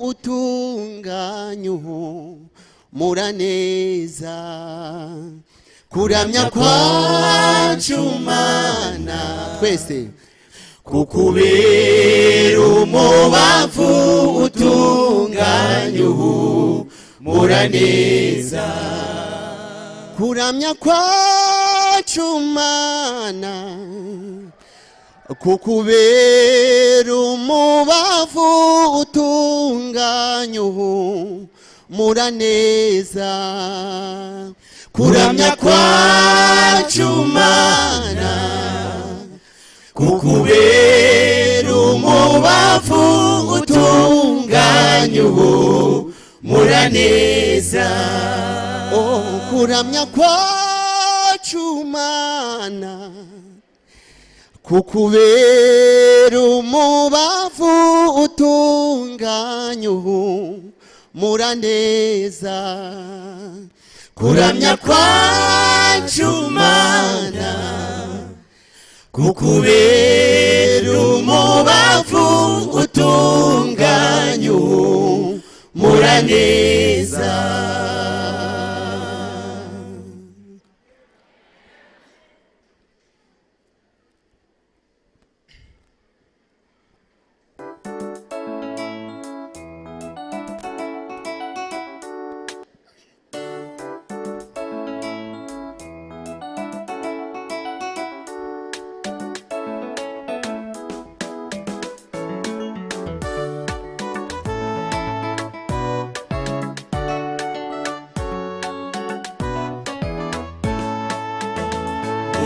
utunganye muraneza kuramya kwacu Mana twese kukubera umubavu utunganye muraneza kuramya kwacu Mana kukubera umubavu utunganye muraneza kuramya kwacu Mana kukubera umubavu utunganye muraneza kuramya kwacu Mana kukubera umubavu utunganye muraneza kuramya kwacu Mana kukubera umubavu utunganye muraneza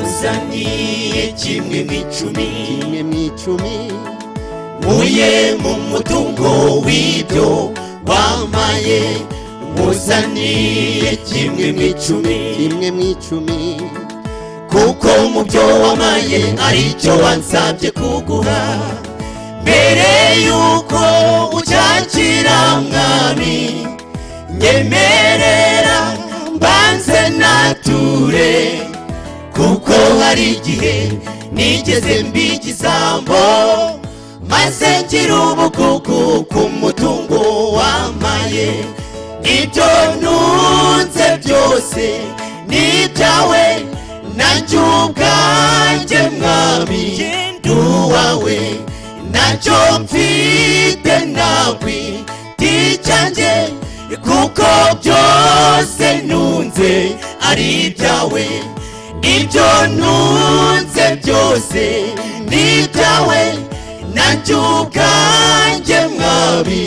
uzaniye kimwe mw'icumi muye mu mutungo w'ibyo wamaye muzaniye kimwe mw'icumi kuko mu byo wamaye aricyo wansabye kuguha mbere yuko ucyakira mwami nyemerera mbanze nature kuko hari igihe nigeze mbigisambo maze ngira ubugugu ku mutungo wamaye ibyo ntunze byose ni ibyawe nanjye ubwanjye mwami nduwawe ntacyo mfite nakwiticanjye kuko byose ntunze ari ibyawe ibyo ntunze byose ni ibyawe nanjye ubwanjye mwami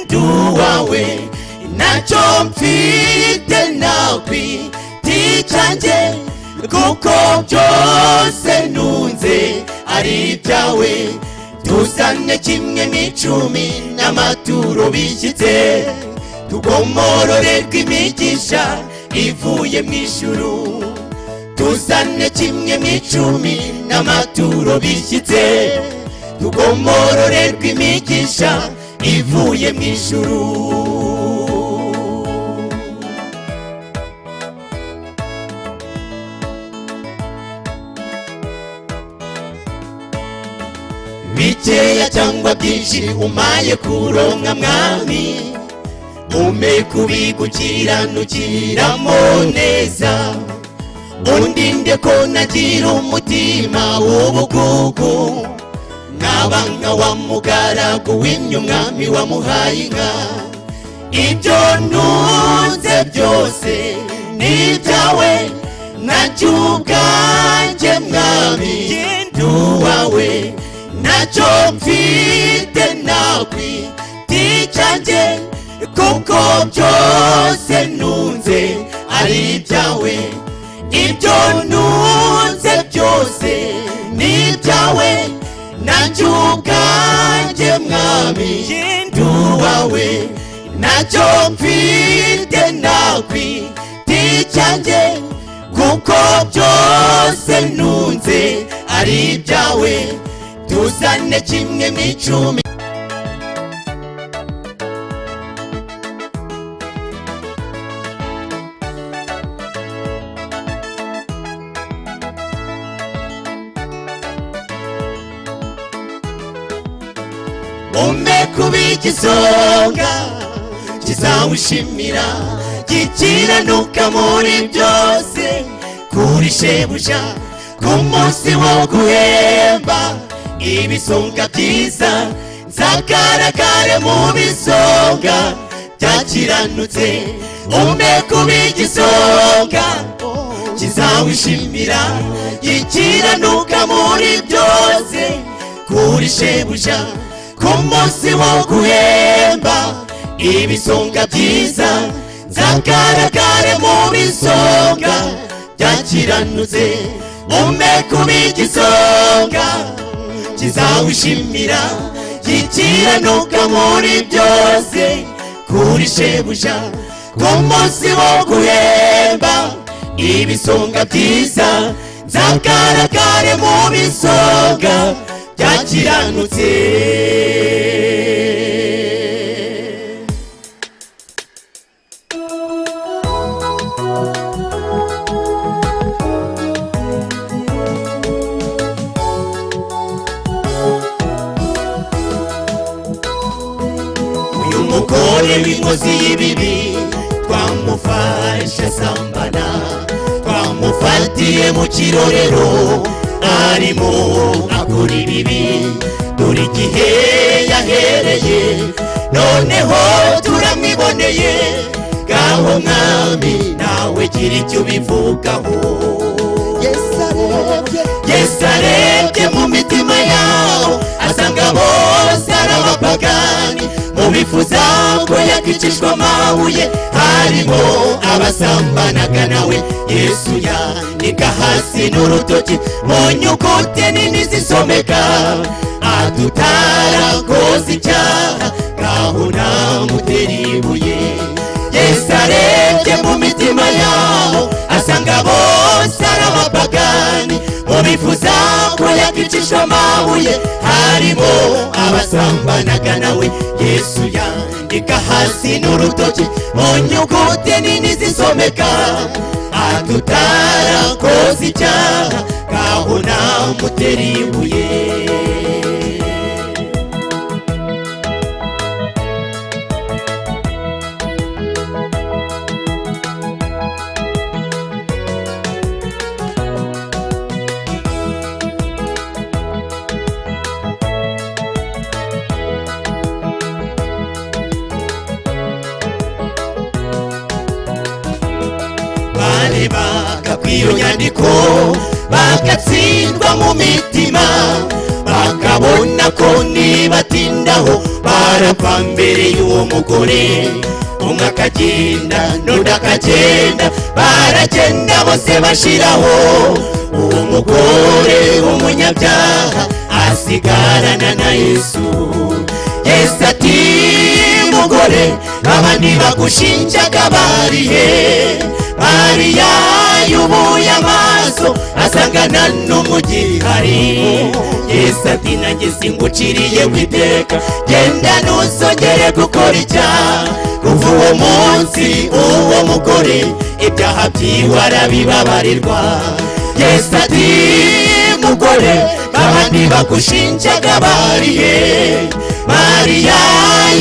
nduwawe ntacyo mfite nakwiticanjye kuko byose ntunze ari ibyawe tuzane kimwe mw'icumi n'amaturo bishyitse tugomororerwa imigisha ivuye mu ijuru tuzane kimwe mw'icumi n'amaturo bishyitse tugomororerwa imigisha ivuye mu ijuru bikeya cyangwa byinshi umaye kuronka mwami umpe kubigukiranukiramo neza undinde ko nagira umutima w'ubugugu nkaba nka wa mugaragu wimye umwami wamuhaye inka ibyo ntunze byose ni ibyawe nanjye ubwanjye mwami nduwawe ntacyo mfite nakwiticanjye kuko byose ntunze ari ibyawe ibyo ntunze byose ni ibyawe nanjye ubwanjye mwami nduwawe ntacyo mfite nakwiticanjye kuko byose ntunze ari ibyawe tuzane kimwe mw'icumi umpe kubigukiranukiramo igisonga kizawushimira gikiranuka muri byose kuri shebuja ku munsi wo guhemba ibisonga byiza nzagaragare mu bisonga byakiranutse umpe kuba igisonga kizawishimira gikiranuka muri byose kuri shebuja ku munsi wo guhemba ibisonga byiza nzagaragare mu bisonga byakiranutse umpe kuba igisonga kizawishimira gikiranuka muri byose kuri shebuja ku munsi wo guhemba ibisonga byiza nzagaragare mu bisonga byakiranutse. Uyu mugore w'inkozi y'ibibi twamufashe asambana, twamufatiye mu kirorero arimo akora ibibi, dore igihe yahereye noneho turamwiboneye. Ngaho mwami nawe gira icyo ubivugaho. Yesu arebye mu mitima yawo asanga bose ari abapagani, mu bifuza ko yakicishwa amabuye harimo abasambanaga nawe. Yesu yandika hasi n'urutoki mu nyuguti nini zisomeka, atutarakoze icyaha ngaho namutera ibuye. Yesu arebye mu mitima yawo asanga bose ari abapagani, mu bifuza ko yakicishwa amabuye harimo abasambanaga nawe. Yesu yandika hasi n'urutoki mu nyuguti nini zisomeka, atutarakoze icyaha ngaho namutera ibuye. Barebaga kw'iyo nyandiko bagatsindwa mu mitima, bakabona ko nibatindaho barapfa mbere y'uwo mugore. Umwe akagenda n'undi akagenda, baragenda bose bashiraho. Uwo mugore w'umunyabyaha asigarana na Yesu. Yesu ati mugore, babandi bagushinjaga barihe? Mariya yubuye amaso asangana n'umugihari. Yesu ati nanjye singuciriye witeka, genda ntusongere gukora icyaha. Kuva uwo munsi uwo mugore ibyaha byiwe arabibabarirwa. Yesu ati mugore, babandi bagushinjaga barihe? Mariya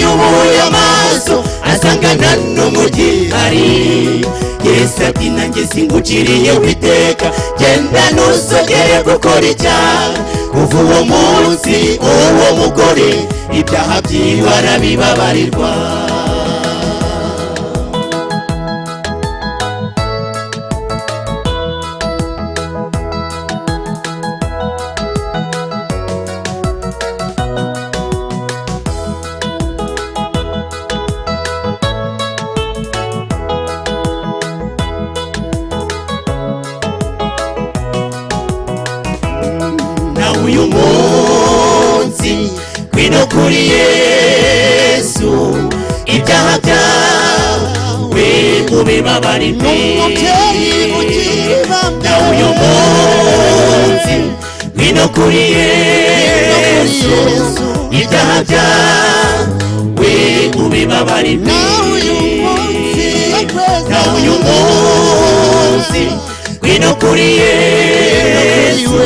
yubuye amaso asangana n'umugihari. Yesu ati nanjye singuciriye witeka, genda ntusongere gukora icyaha. Kuva uwo munsi uwo mugore ibyaha byiwe arabibabarirwa. Uyu munsi kwino kuri Yesu ibyaha byawe ubibabarirwe. Uyu munsi kwino kuri Yesu ibyaha byawe ubibabarirwe. Uyu munsi kwino kuri Yesu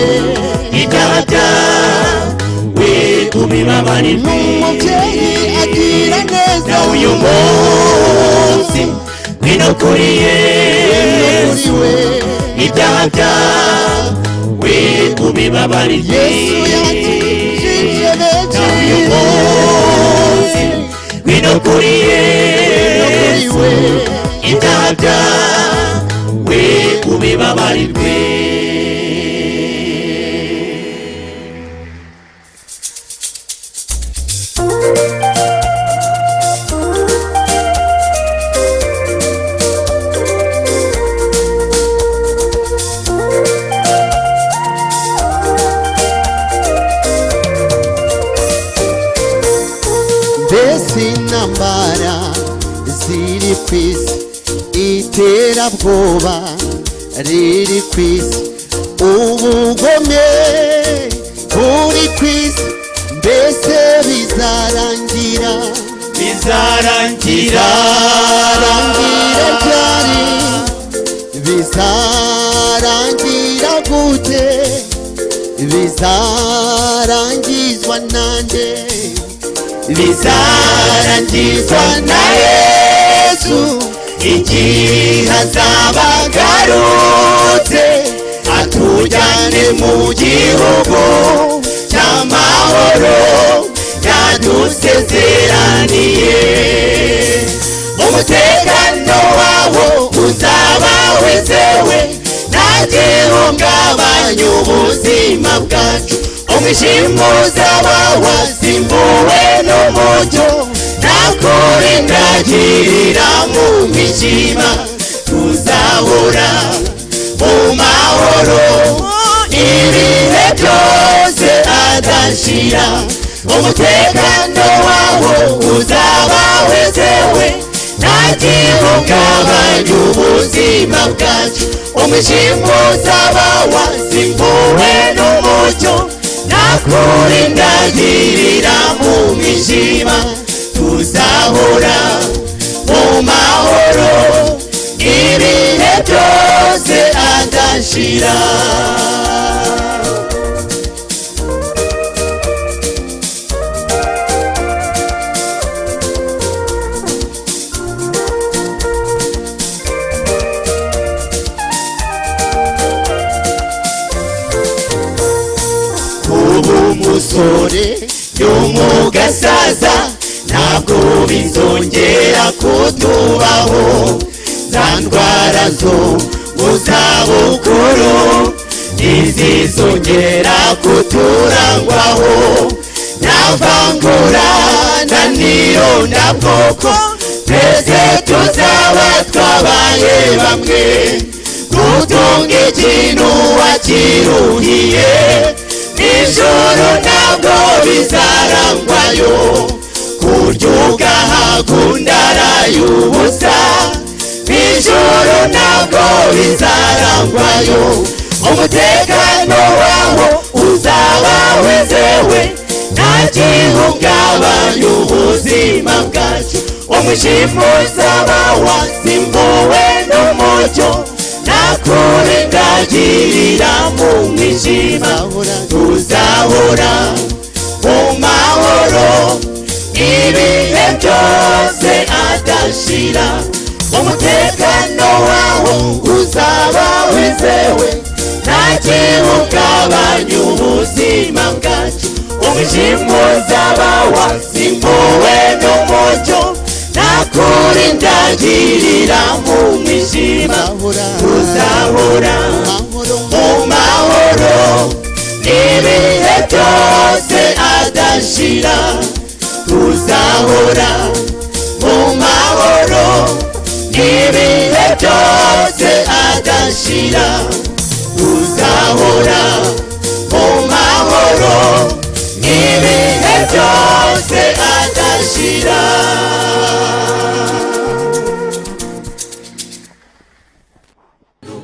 ibyaha byawe ubibabarirwe. na uyu munsi ngwino kuri Yesu ibyaha byawe ubibabarirwe na uyu munsi ngwino kuri Yesu ibyaha byawe ubibabarirwe. Intambara ziri ku isi, iterabwoba riri ku isi, ubugome buri ku isi, mbese bizarangira bizarangira ryari? Bizarangira gute? Bizarangizwa nande? bizarangizwa na Yesu igihe azaba agarutse atujyane mu gihugu cy'amahoro yadusezeraniye. Umutekano wawo uzaba wizewe, nta gihungabanya ubuzima bwacu. Umwijima uzaba wasimbuwe n'umucyo, nta kurindagirira mu mwijima. Tuzahora mu mahoro ibihe byose adashira. Umutekano wawo uzaba wizewe, nta gihungabanya ubuzima bwacu. Umwijima uzaba wasimbuwe n'umucyo, nta kurindagirira mu mwijima. Tuzahora mu mahoro ibihe byose adashira. Umusore y'umugasaza ntabwo bizongera kutubaho. Za ndwara zo mu zabukuru ntizizongera kuturangwaho. Nta vangura nta n'irondabwoko, twese tuzaba twabaye bamwe. Gutunga ikintu wakiruhiye, ijoro ntabwo bizarangwayo. Kurya ugahagundara y'ubusa, ijoro ntabwo bizarangwayo. Umutekano wawo uzaba wizewe, nta gihungabanya ubuzima bwacu. Umwijima uzaba wasimbuwe n'umucyo, nta kurindagirira mu mwijima. Tuzahora mu mahoro ibihe byose adashira. Umutekano wawo uzaba wizewe, nta gihungabanya ubuzima bwacu. Umwijima uzaba wasimbuwe n'umucyo, nta kurindagirira mu mwijima. Tuzahora mu mahoro ibihe byose adashira. Tuzahora mu mahoro ibihe byose adashira. Tuzahora mu mahoro ibihe byose adashira.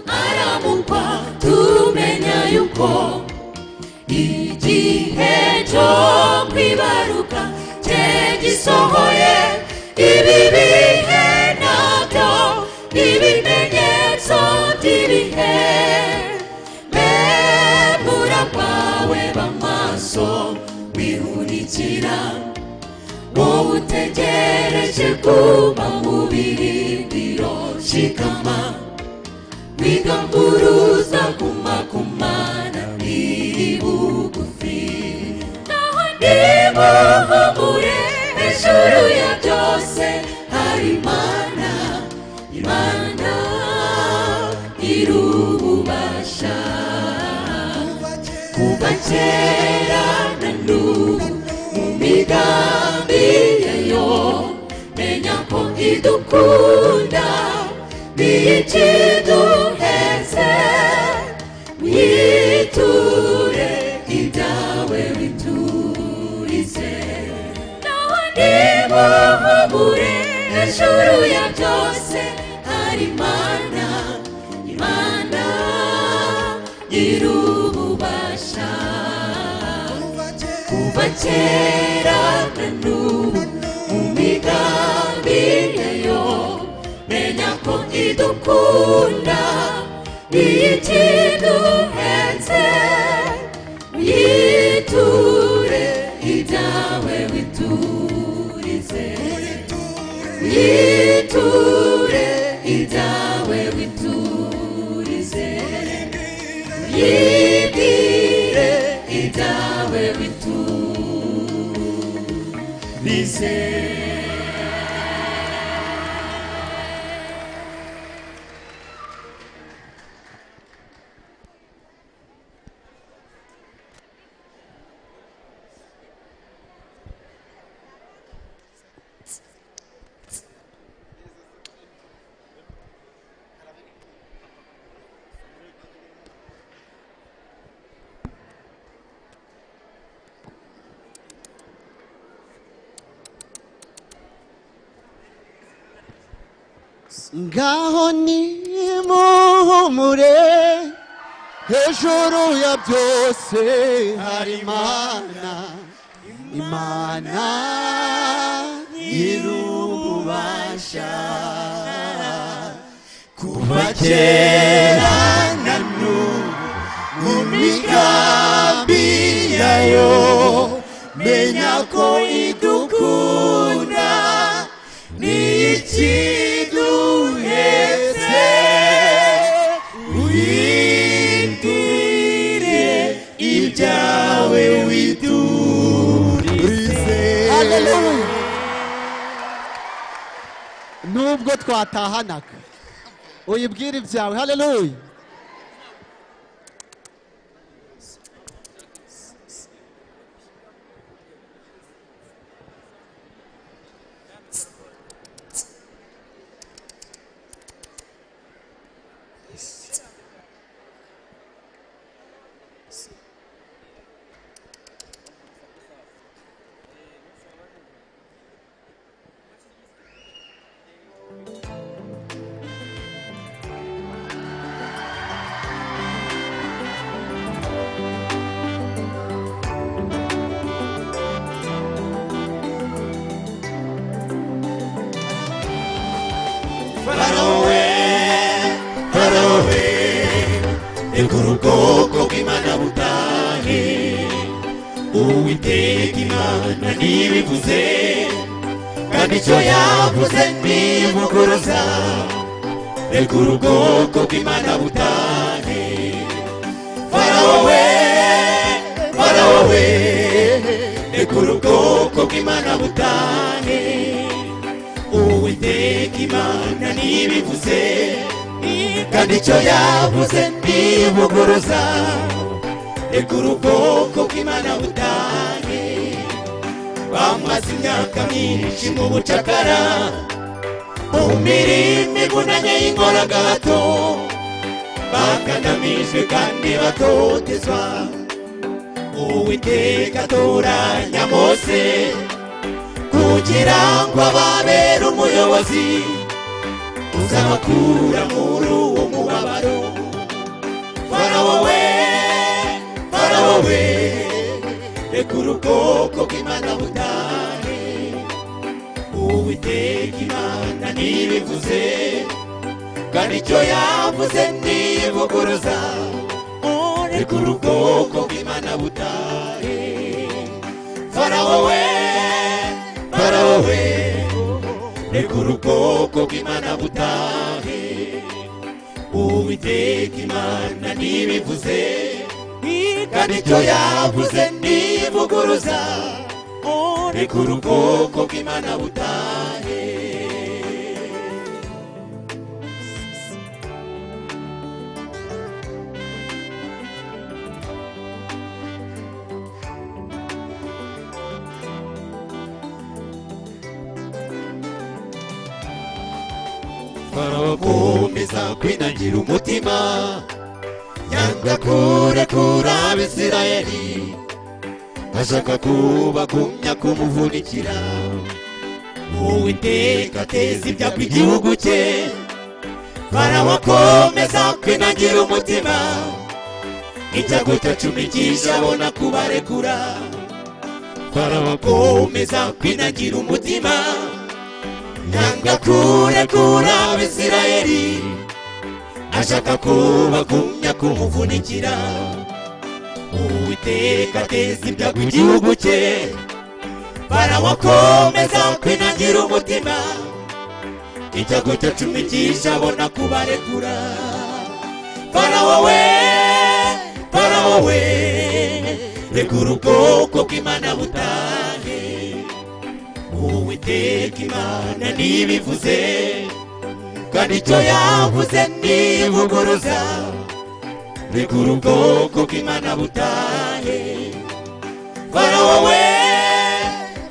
Aramukwa tumenya yuko igihe cyo kwibaruka gisohoye. Ibi bihe nabyo ibimenyetso by'ibihe. Membura kwawe b'amaso wihurikira wowe utegereje kuba mu birindiro shikama wigamburuza kumakumana biri bugufi naho nimuhumure hejuru ya byose hari Imana Imana irububasha kuva kera na n'ubu mu migambi yayo menya ko idukunda niyikiduheze witure ibyawe biturize naho nimuhumure hejuru ya byose hari Imana Imana irububasha kuva kera na n'ubu mu migambi yayo menya ko idukunda niyikiduheze witure ibyawe witurize witure ibyawe witurize yibwire ibyawe witurize ngaho nimuhumure hejuru ya byose hari Imana Imana irububasha kuva kera na n'ubu mu migambi yayo menya ko idukunda niyikiduheze witire ibyawe widurize. Haleluya. Nubwo twatahanaga uyibwira ibyawe. Haleluya. Ubwoko bw'Imana butahe Uwiteka Imana ntibivuze kandi icyo yavuze ntivuguruza Egura ubwoko bw'Imana butahe Farawo we Egura ubwoko bw'Imana butahe Uwiteka Imana ntibivuze kandi icyo yavuze ntivuguruza Egura ubwoko bw'Imana butahe bamaze imyaka myinshi mu bucakara mu mirimo ivunanye y'inkoragahato bakandamijwe kandi batotezwa Uwiteka atoranya Mose kugira ngo ababere umuyobozi uzabakura muri uwo mubabaro Farawo we Egura ubwoko bw'Imana butahe Uwiteka Imana ntibivuze kandi icyo yavuze ntivuguruza Egura ubwoko bw'Imana butahe Farawo we reka ubwoko bw'Imana butahe. Uwiteka Imana ntibivuze kandi icyo yavuze ntivuguruza, reka ubwoko bw'Imana butahe. Barakomeza kwinagira umutima, yanga kurekura Abisirayeli, ashaka kubagumya kumuvunikira. Uwiteka ateza ibyago igihugu cye, Farawo akomeza kwinagira umutima, icyago cya cumi kije abona kubarekura. Farawo akomeza kwinagira umutima, yanga kurekura Abisirayeli, ashaka kubagumya kumuvunikira. Uwiteka ateza ibyago igihugu cye, Farawo akomeza kwinagira umutima, icyago cya cumi kije abona kubarekura. Farawo we, Farawo we, rekura ubwoko bw'Imana butahe. Uwiteka Imana ntibivuze kandi icyo yavuze ntivuguruza, rekura ubwoko bw'Imana butahe. Farawo we,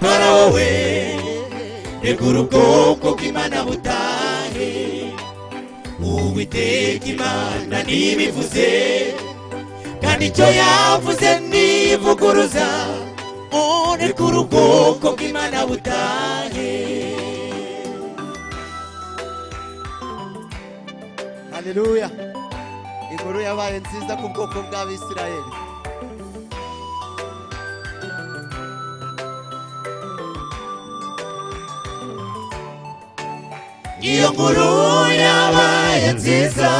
Farawo we, rekura ubwoko bw'Imana butahe. Uwiteka Imana ntibivuze kandi icyo yavuze ntivuguruza, rekura ubwoko bw'Imana butahe. Haleluya. Inkuru yabaye nziza ku bwoko bw'Abisirayeli. Iyo nkuru yabaye nziza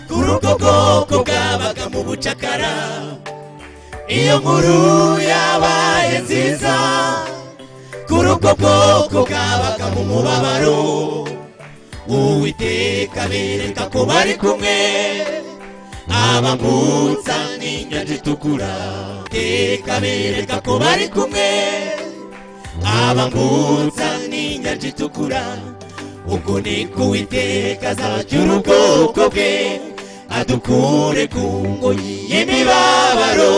kuri ubwo bwoko bwabaga mu bucakara. Iyo nkuru yabaye nziza kuri ubwo bwoko bwabaga mu mubabaro. Uwiteka abereka ko bari kumwe, abambutsa n'inyanja itukura. Uwiteka abereka ko bari kumwe, abambutsa n'inyanja itukura. Uko niko Uwiteka azacyura ubwoko bwe, adukure ku ngoyi y'imibabaro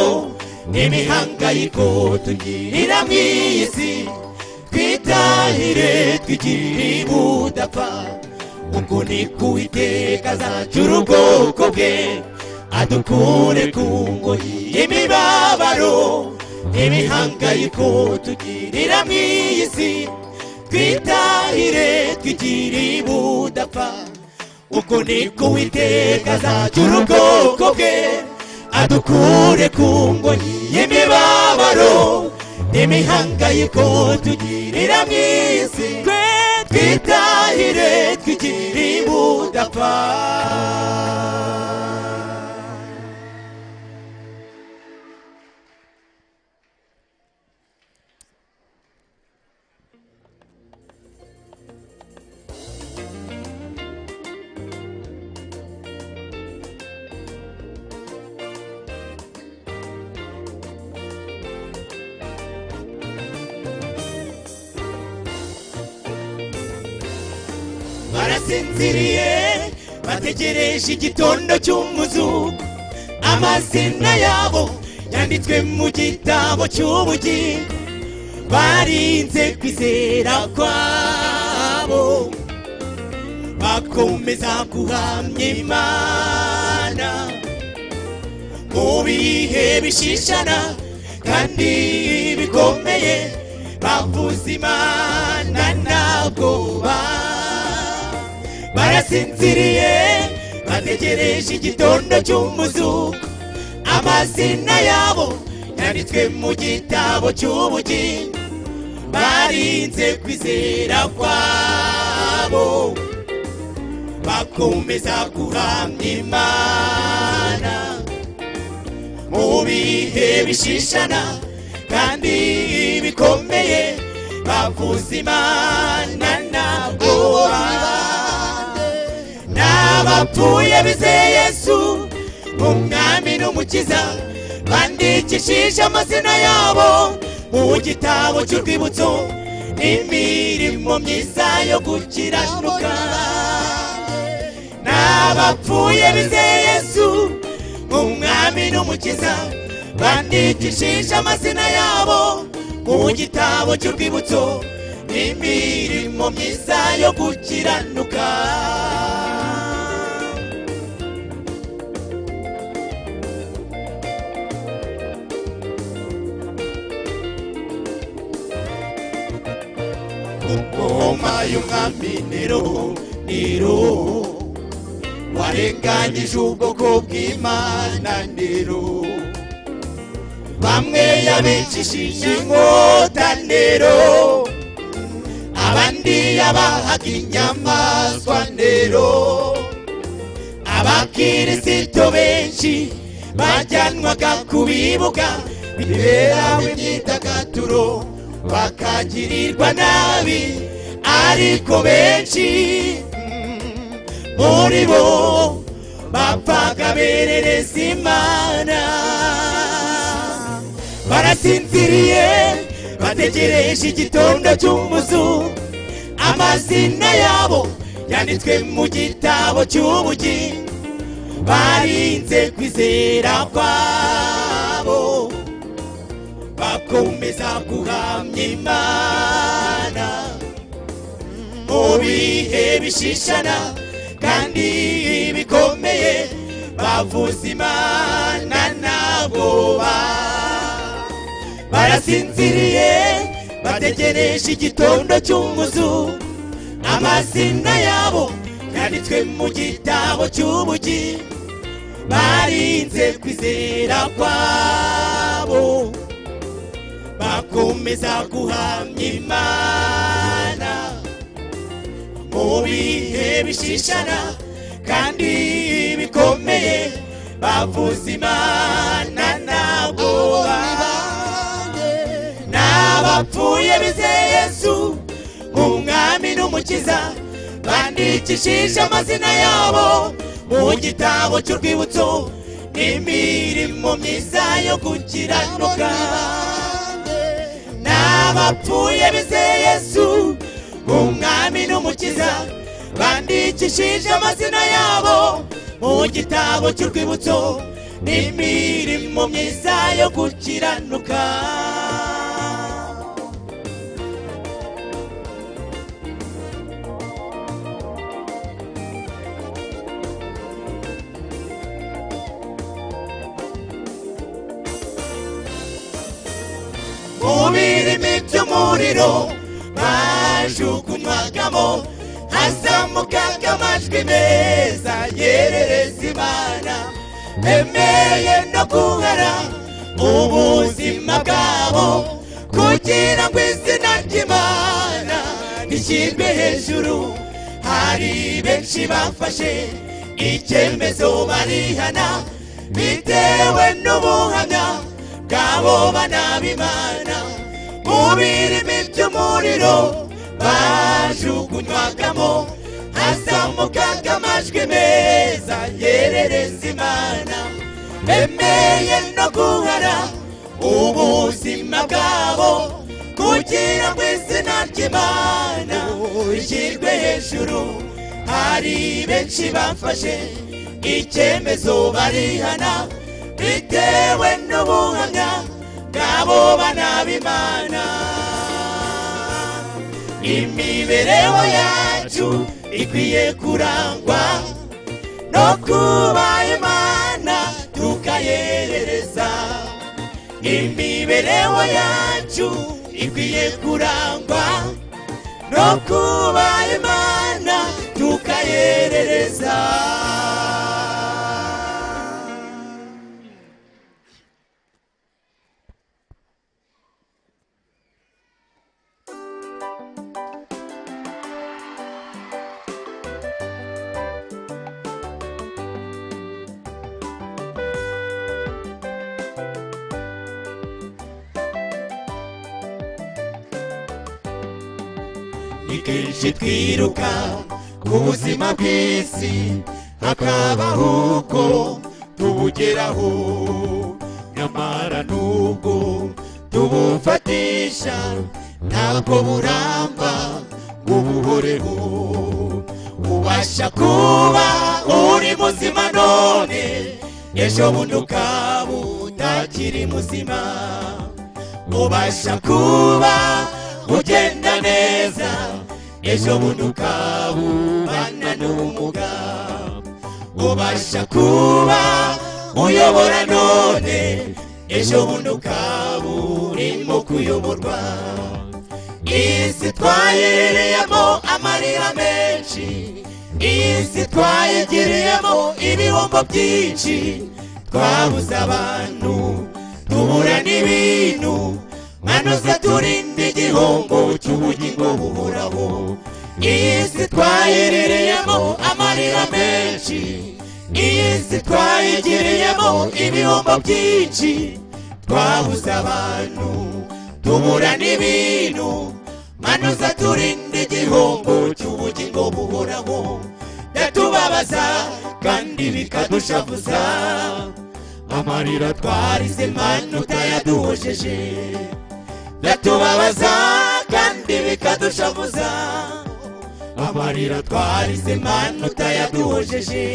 n'imihangayiko tugirira mu isi, twitahire twigire budapfa. Uko niko Uwiteka azacyura ubwoko bwe, adukure ku ngoyi y'imibabaro n'imihangayiko tugirira mu isi, twitahire twigire budapfa. Uko niko Uwiteka azacyura ubwoko bwe, adukure ku ngoyi y'imibabaro n'imihangayiko tugirira mu isi, twitahire twigire budapfa. Barasinziriye bategereje igitondo cy'umuzuko, amazina yabo yanditswe mu gitabo cy'ubugingo. Barinze kwizera kwabo, bakomeza guhamya Imana mu bihe bishishana kandi bikomeye. Bavuza Imana nta bwoba, barasinziriye bategereje igitondo cy'umuzuko. Amazina yabo yanditswe mu gitabo cy'ubugingo. Barinze kwizera kwabo, bakomeza guhamya Imana mu bihe bishishana kandi bikomeye. bavuza Imana ntabwoba n'abapfuye bizeye Yesu umwami n'umukiza bandikishije amazina yabo mu gitabo cy'urwibutso n'imirimo myiza yo gukiranuka n'abapfuye bizeye Yesu umwami n'umukiza bandikishije amazina yabo mu gitabo cy'urwibutso n'imirimo myiza yo gukiranuka ngoma y'umwami Nero warenganyije ubwoko bw'Imana Nero bamwe yabicishije inkota Nero abandi yabahaga inyamaswa Nero abakirisito benshi bajyanwaga ku bibuga biberaho imyidagaduro bakagirirwa nabi ariko benshi muri bo bapfaga berereza Imana barasinziriye bategereje igitondo cy'umuzu amazina yabo yanditswe mu gitabo cy'ubugingo barinze kwizera kwabo bakomeza guhamya Imana mu bihe bishishana kandi bikomeye bavuza Imana ntabwoba barasinziriye bategereje igitondo cy'umuzu amazina yabo yanditswe mu gitabo cy'ubugingo barinze kwizera kwabo bakomeza guhamya Imana mu bihe bishishana kandi bikomeye bavuza Imana ntabwoba n'abapfuye bizeye Yesu umwami n'umukiza bandikishije amazina yabo mu gitabo cy'urwibutso n'imirimo myiza yo gukiranuka n'abapfuye bizeye Yesu umwami n'umukiza bandikishije amazina yabo mu gitabo cy'urwibutso n'imirimo myiza yo gukiranuka mu birimi by'umuriro bajugunywagamo hazamukaga amajwi meza yerereza Imana bemeye no guhara ubuzima bwabo kugira ngo izina ry'Imana rishyirwe hejuru hari benshi bafashe icyemezo barihana bitewe n'ubuhamya bw'abo bana b'Imana mu birimi by'umuriro bajugunywagamo hazamukaga amajwi meza yerereza Imana bemeye no guhara ubuzima bwabo kugira ngo izina ry'Imana rishyirwe hejuru hari benshi bafashe icyemezo barihana bitewe n'ubuhamya bw'abo bana b'Imana imibereho yacu ikwiye kurangwa no kubaha Imana tukayerereza imibereho yacu ikwiye kurangwa no kubaha Imana tukayerereza ikenshi twiruka ku buzima bw'isi hakabaho uko tubugeraho nyamara nubwo tubufatisha ntabwo buramba ubuhoreho ubasha kuba uri muzima none ejo bundi ukaba utakiri muzima ubasha kuba ugenda neza ejo bundi ukaba ubana n'ubumuga ubasha kuba uyobora none ejo bundi ukaba urimo kuyoborwa isi twayiriyemo amarira menshi isi twayigiriyemo ibihombo byinshi twabuze abantu tubura n'ibintu manuza turinde igihombo cy'ubugingo buhoraho isi twayiriyemo amarira menshi isi twayigiriyemo ibihombo byinshi twabuze abantu tubura n'ibintu manuza turinde igihombo cy'ubugingo buhoraho byatubabaza kandi bikadushavuza amarira twarize Mana utayaduhojeje byatubabaza kandi bikadushavuza amarira twarize Mana utayaduhojeje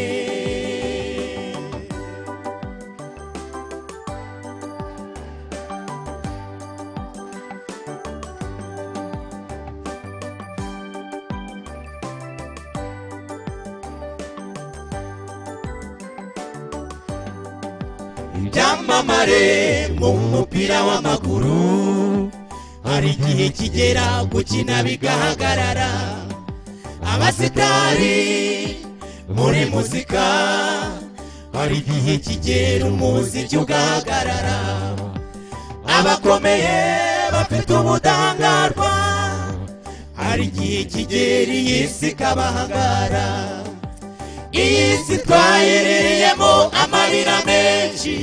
ibyamamare mu mupira w'amaguru hari igihe kigera gukina bigahagarara abasitari muri muzika hari igihe kigera umuziki ugahagarara abakomeye bafite ubudahangarwa hari igihe kigera iyi si ikabahangara iyi si twayiriyemo amarira menshi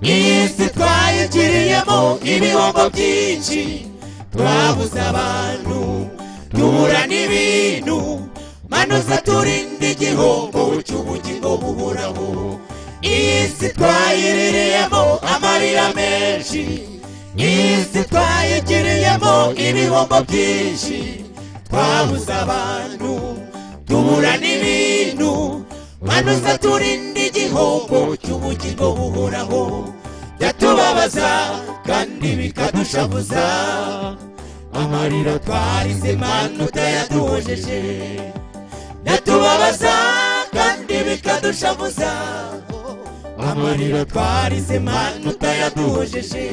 iyi si twayigiriyemo ibihombo byinshi twabuze abantu tubura n'ibintu manuza turinde igihombo cy'ubugingo buhoraho iyi si twayiriyemo amarira menshi iyi si twayigiriyemo ibihombo byinshi twabuze abantu tubura n'ibintu manuza turinde igihombo cy'ubugingo buhoraho byatubabaza kandi bikadushavuza amarira twarize Mana utayaduhojeje byatubabaza kandi bikadushavuza amarira twarize Mana utayaduhojeje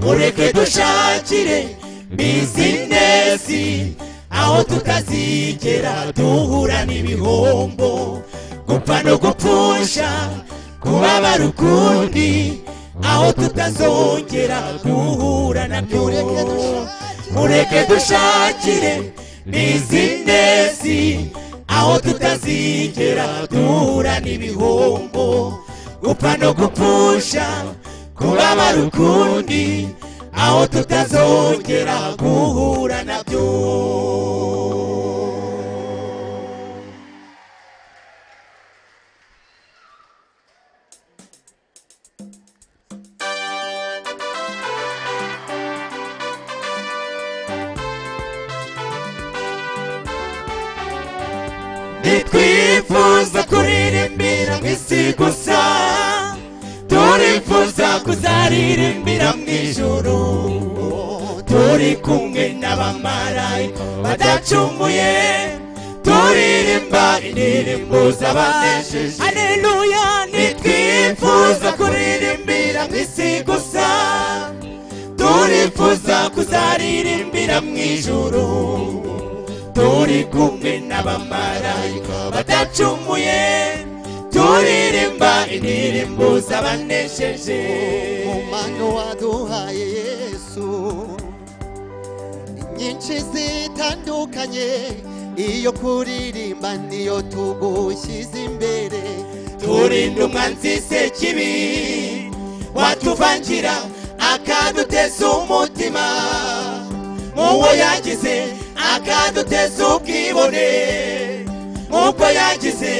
mureke dushakire bizinesi aho tutazigera duhura n'ibihombo gupfa no gupfusha kubabara ukundi aho tutazongera duhura nabyo mureke dushakire bizinesi aho tutazigera duhura n'ibihombo gupfa no gupfusha kubabara ukundi aho tutazongera guhura nabyo ntitwifuza kuririmbira mu isi gusa turifuza kuzaririmbira mu ijuru turi kumwe n'abamarayika badacumuye turirimba indirimbo z'abanesheje haleluya ntitwifuza kuririmbira mu isi gusa turifuza kuzaririmbira mu ijuru turi kumwe n'abamarayika badacumuye turirimba indirimbo z'abanesheje umano waduhaye Yesu nyinshi zitandukanye, iyo kuririmba niyo tugushyize imbere. turinde umwanzi sekibi watuvangira akaduteza umutima nk'uwo yagize, akaduteza ubwibone nk'uko yagize.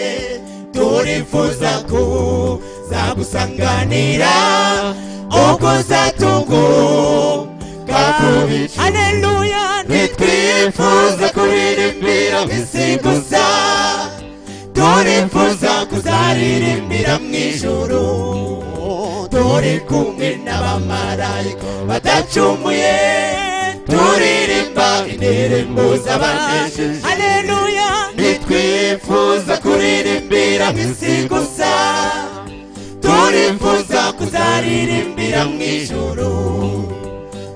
turifuza kuzagusanganira ubwo uzatunguka ku bicu. Haleluya. Ntitwifuza kuririmbira mu isi gusa, turifuza kuzaririmbira mu ijuru, turi kumwe n'abamarayika badacumuye, turirimba indirimbo z'abanesheje. Haleluya. Ntitwifuza kuririmbira mu isi gusa, turifuza kuzaririmbira mu ijuru,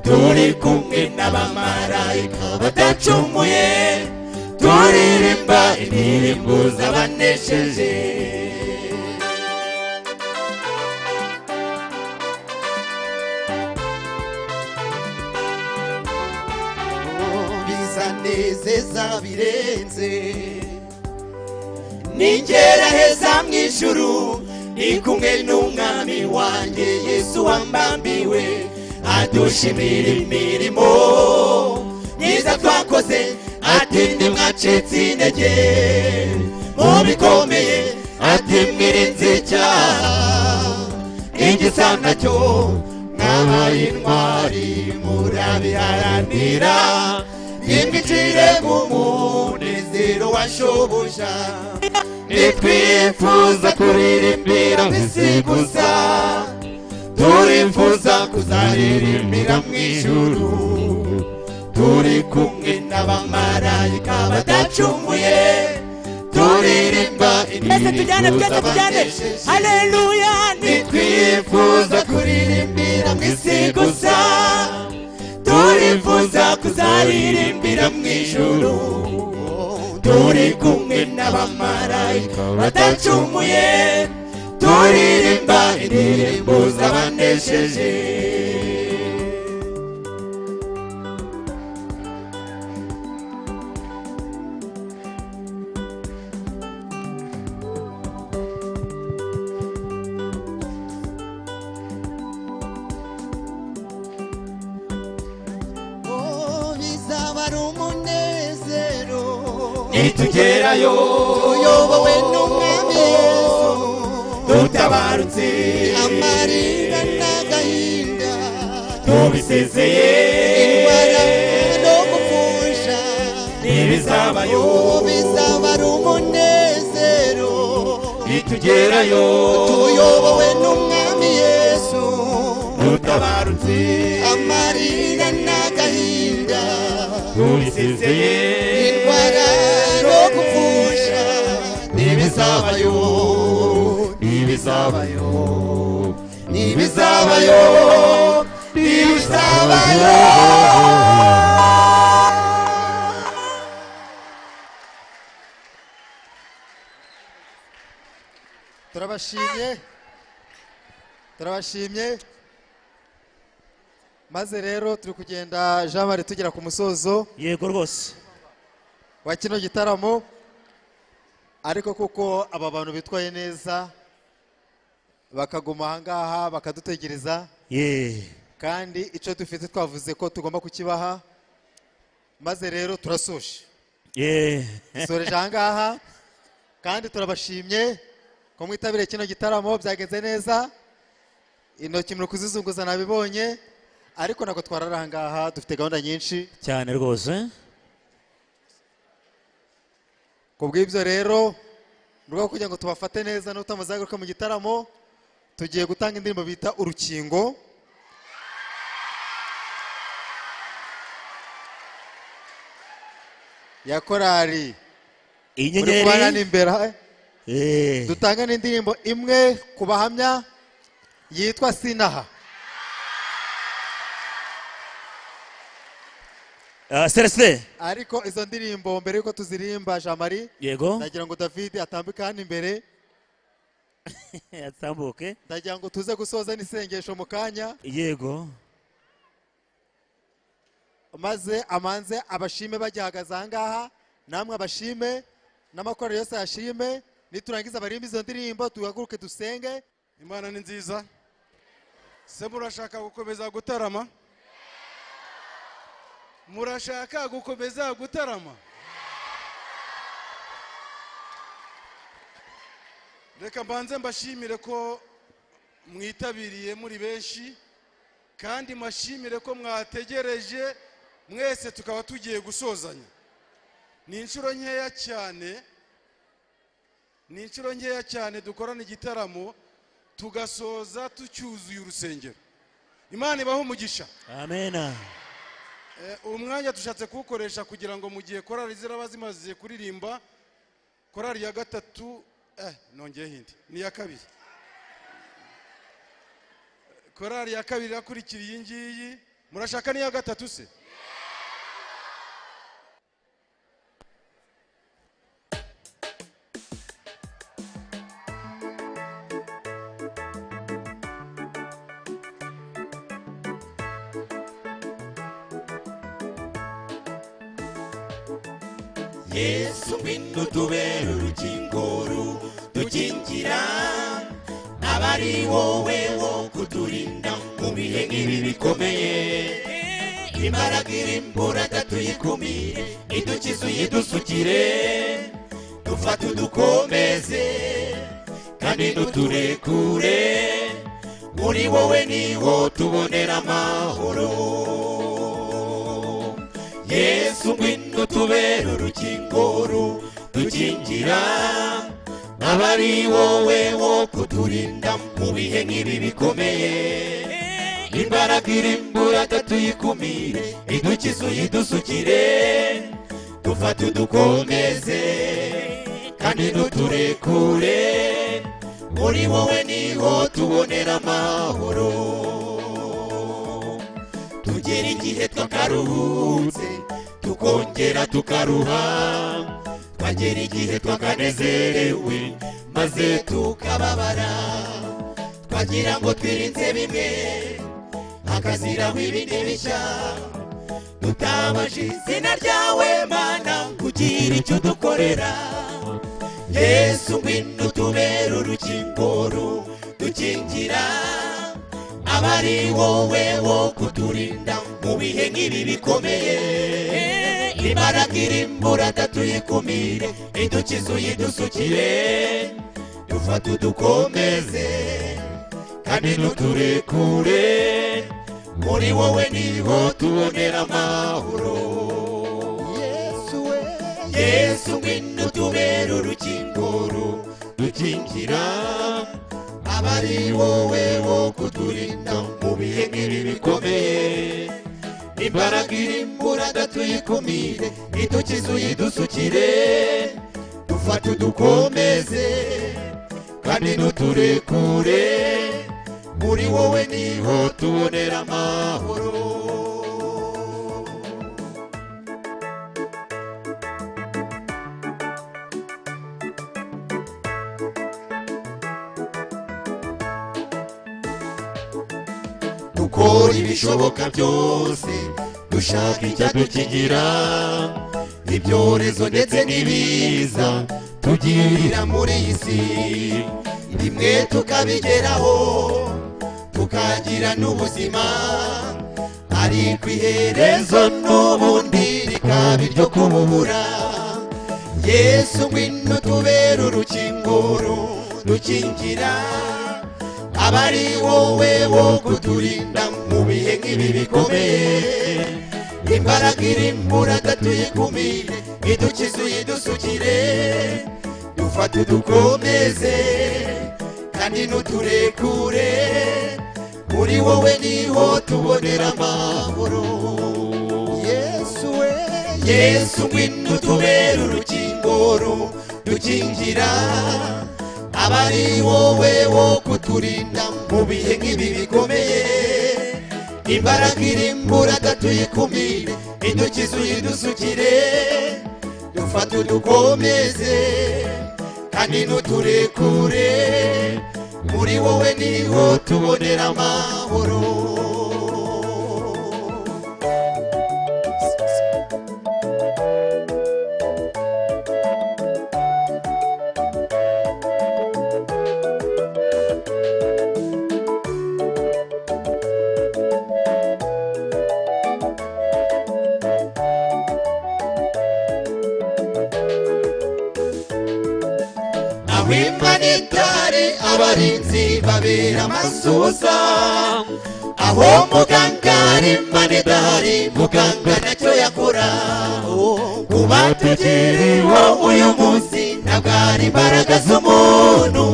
turi kumwe n'abamarayika badacumuye, turirimba indirimbo z'abanesheje. Bizanezeza birenze, ningera heza mu ijuru ndi kumwe n'umwami wanjye Yesu wambambiwe, adushimira imirimo myiza twakoze, ati ntimwacitse intege mu bikomeye, ati mwirinze icyaha igisa nacyo, mwabaye intwari murabiharanira, nimwicire mu munezero wa shobuja. Ntitwifuza kuririmbira mu isi gusa, turifuza kuzaririmbira mu ijuru, turi kumwe n'abamarayika badacumuye, turirimba indirimbo z'abanesheje. Haleluya. Ntitwifuza kuririmbira mu isi gusa, turifuza kuzaririmbira mu ijuru, turi kumwe n'abamarayika badacumuye, turirimba indirimbo z'abanesheje. Nitugerayo tuyobowe n'umwami Yesu, dutabarutse amarira n'agahinda, tubisezeye indwara no gupfusha, ntibizabayo, bizaba ari umunezero. nitugerayo tuyobowe n'umwami Yesu, dutabarutse amarira n'agahinda, tubisezeye indwara no gupfusha, ntibizabayo, ntibizabayo, ntibizabayo, ntibizabayo. turabashimye maze rero turi kugenda Jean Marie tugera ku musozo. Yego rwose wa kino gitaramo, ariko kuko aba bantu bitwaye neza bakaguma ahangaha bakadutegereza, kandi icyo dufite twavuze ko tugomba kukibaha, maze rero turasoje soreje ahangaha, kandi turabashimye ko mwitabire kino gitaramo, byagenze neza, intoki muri kuzizunguza nabibonye, ariko nako twarara ahangaha dufite gahunda nyinshi cyane rwose. Kubw'ibyo rero rwo kugira ngo tubafate neza n'utamazaguruka mu gitaramo, tugiye gutanga indirimbo bita Urukingo. ya korari Inyenyeri. Dutanga n'indirimbo imwe ku bahamya yitwa Sinaha. Celestin. Ariko izo ndirimbo mbere yuko tuzirimba Jean Marie, Yego. ndagira ngo David atambike hano imbere. Yatambuke. Ndagira ngo tuze gusoza n'isengesho mu kanya. Yego. maze amanze abashime bagihagaze ahangaha namwe abashime n'amakorero yose yashime niturangiza barimba izo ndirimbo tuhaguruke dusenge. Imana ni nziza. Se murashaka gukomeza gutarama? Murashaka gukomeza gutarama? Reka mbanze mbashimire ko mwitabiriye muri benshi kandi mashimire ko mwategereje mwese tukaba tugiye gusozanya. Ni inshuro nkeya cyane dukorana igitaramo tugasoza tucyuzuye urusengero. Imana ibaho umugisha. Amen. Umwanya tushatse kuwukoresha kugira ngo mu gihe korali ziraba zimaze kuririmba korali ya gatatu nongeye hindi ni ya kabiri. Korali ya kabiri yakurikira iyi ngiyi murashaka ni ya gatatu se? Yesu ngwino tubere urukingo dukingira abari wowe wo kuturinda mu bihe nk'ibi bikomeye. Imbaraga irimbura tuyikumire idukize uyidusukire dufate udukomeze kandi ntuturekure muri wowe niho tubonera amahoro. Yesu ngwino tubere urukingo dukingira abari wowe wo kuturinda mu bihe nk'ibi bikomeye. Imbaraga irimbura tuyikumire idukize uyidusukire dufate udukomeze kandi ntuturekure muri wowe niho tubonera amahoro. Tugera igihe twakaruhutse tukongera tukaruha, twagera igihe twakanezerewe maze tukababara, twagira ngo twirinze bimwe hakaziraho ibindi bishya, tutabaje izina ryawe Mana kugira icyo dukorera. Yesu ngwino tubere urukingo dukingira abari wowe wo kuturinda mu bihe nk'ibi bikomeye. Imbaraga irimbura tuyikumire idukize uyidusukire dufate udukomeze kandi ntuturekure muri wowe niho tubonera amahoro. Yesu ngwino tubere urukingo dukingira abari wowe wo kuturinda mu bihe nk'ibi bikomeye. Imbaraga irimbura tuyikumire idukize uyidusukire dufate udukomeze kandi ntuturekure muri wowe niho tubonera amahoro. Dukora ibishoboka byose dushaka icyadukingira ibyorezo ndetse n'ibiza tugirira muri iyi si, bimwe tukabigeraho tukagira n'ubuzima ariko iherezo n'ubundi rikaba iryo kububura. Yesu ngwino tubere urukingo dukingira abari wowe wo kuturinda mu bihe nk'ibi bikomeye. Imbaraga irimbura tuyikumire idukize uyidusukire dufate udukomeze kandi ntuturekure muri wowe niho tubonera amahoro. Yesu ngwino tubere urukingo dukingira abari wowe wo kuturinda mu bihe nk'ibi bikomeye. Imbaraga irimbura tuyikumire idukize uyidusukire dufate udukomeze kandi ntuturekure muri wowe niho tubonera amahoro. aho imana itari abarinzi babera amasusa aho muganga ari imana idahari muganga nacyo yakora kuba tukiriho uyu munsi ntabwo ari imbaraga z'umuntu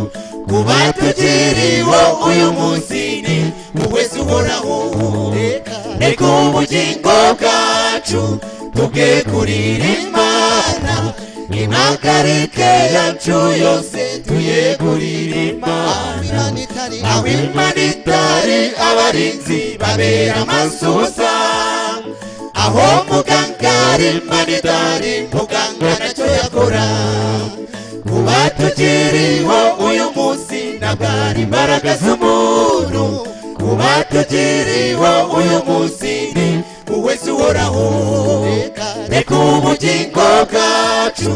kuba tukiriho uyu munsi ni wese uhoraho reka ubugingo bwacu tubwegurire imana impagarike yacu yose tuyegurire imana aho imana itari abarinzi babera amasusa aho muganga ari imana idahari muganga nacyo yakora kuba tukiriho uyu munsi ntabwo ari imbaraga z'umuntu kuba tukiriho uyu munsi ni wese uhoraho reka ubugingo bwacu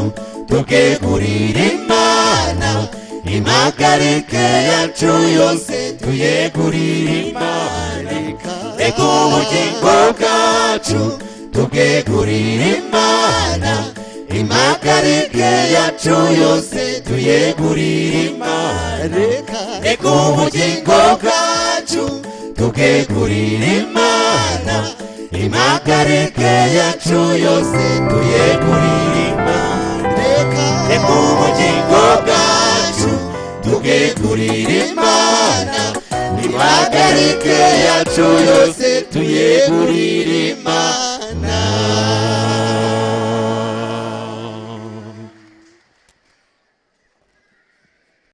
tubwegurire imana impagarike yacu yose tuyegurire imana reka ubugingo bwacu tubwegurire imana impagarike yacu yose tuyegurire imana reka ubugingo bwacu tubwegurire imana impagarike yacu yose tuyegurire imana reka ubugingo bwacu tubwegurire imana impagarike yacu yose tuyegurire imana